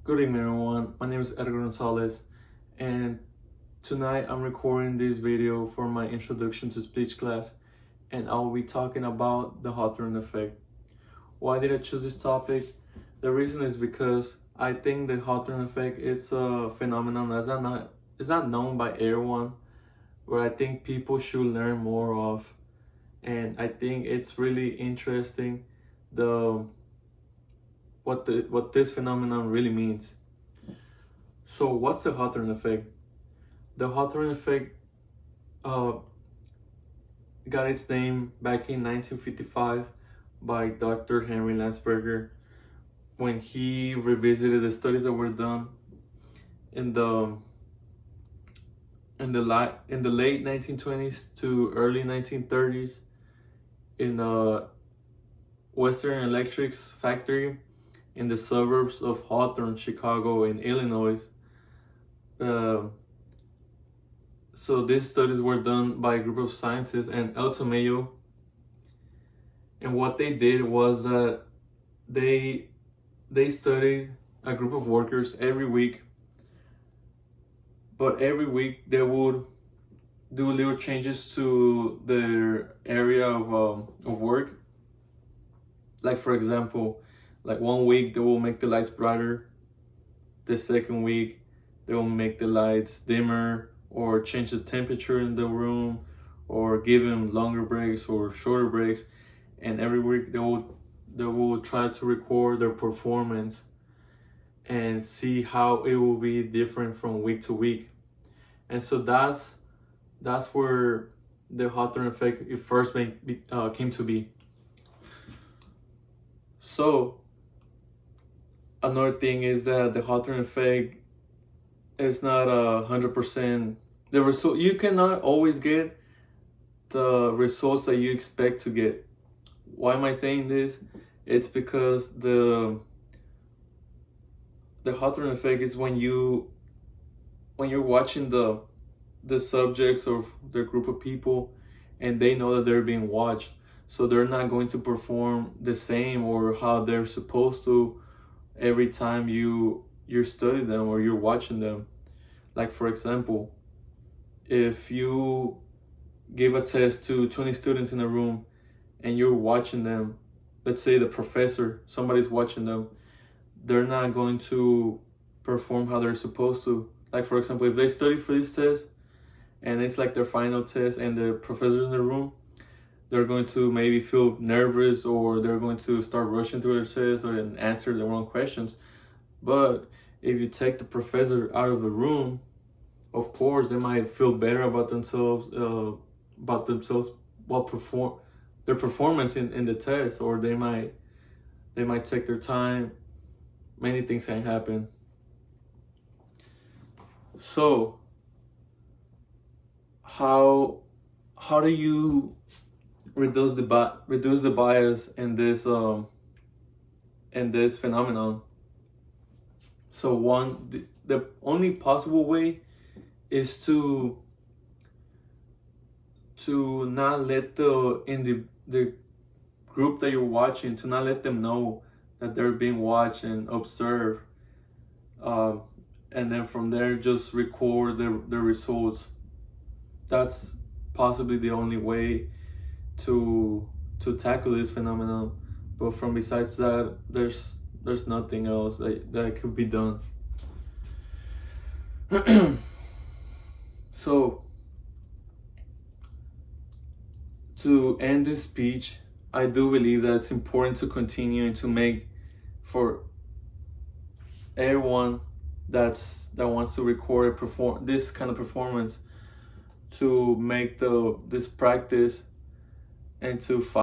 Good evening, everyone. My name is Edgar Gonzalez, and tonight I'm recording this video for my introduction to speech class, and I'll be talking about the Hawthorne Effect. Why did I choose this topic? The reason is because I think the Hawthorne Effect it's a phenomenon that's not known by everyone, but I think people should learn more of, and I think it's really interesting what this phenomenon really means. So what's the Hawthorne Effect? The Hawthorne Effect got its name back in 1955 by Dr. Henry Landsberger when he revisited the studies that were done in the late 1920s to early 1930s in a Western Electric's factory in the suburbs of Hawthorne, Chicago, in Illinois. So these studies were done by a group of scientists and El Tomayo. And what they did was that they studied a group of workers every week. But every week they would do little changes to their area of work. Like for example, like 1 week they will make the lights brighter. The second week they will make the lights dimmer, or change the temperature in the room, or give them longer breaks or shorter breaks. And every week they will try to record their performance and see how it will be different from week to week. And so that's where the Hawthorne Effect it first came to be. So another thing is that the Hawthorne Effect is not 100%. The result, you cannot always get the results that you expect to get. Why am I saying this? It's because the Hawthorne Effect is when you're watching the subjects of the group of people, and they know that they're being watched, so they're not going to perform the same or how they're supposed to every time you study them or you're watching them. Like for example, if you give a test to 20 students in a room and you're watching them, let's say the professor, somebody's watching them, they're not going to perform how they're supposed to. Like for example, if they study for this test and it's like their final test and the professor's in the room, they're going to maybe feel nervous, or they're going to start rushing through their test and answer the wrong questions. But if you take the professor out of the room, of course they might feel better about themselves while their performance in the test, or they might take their time. Many things can happen. So how do you reduce the bias in this phenomenon? So the only possible way is to not let the group that you're watching, to not let them know that they're being watched and observed, and then from there just record the results. That's possibly the only way to tackle this phenomenon. But from besides that, there's nothing else that could be done. So to end this speech, I do believe that it's important to continue and to make for everyone that wants to record this kind of performance, to make this practice and to find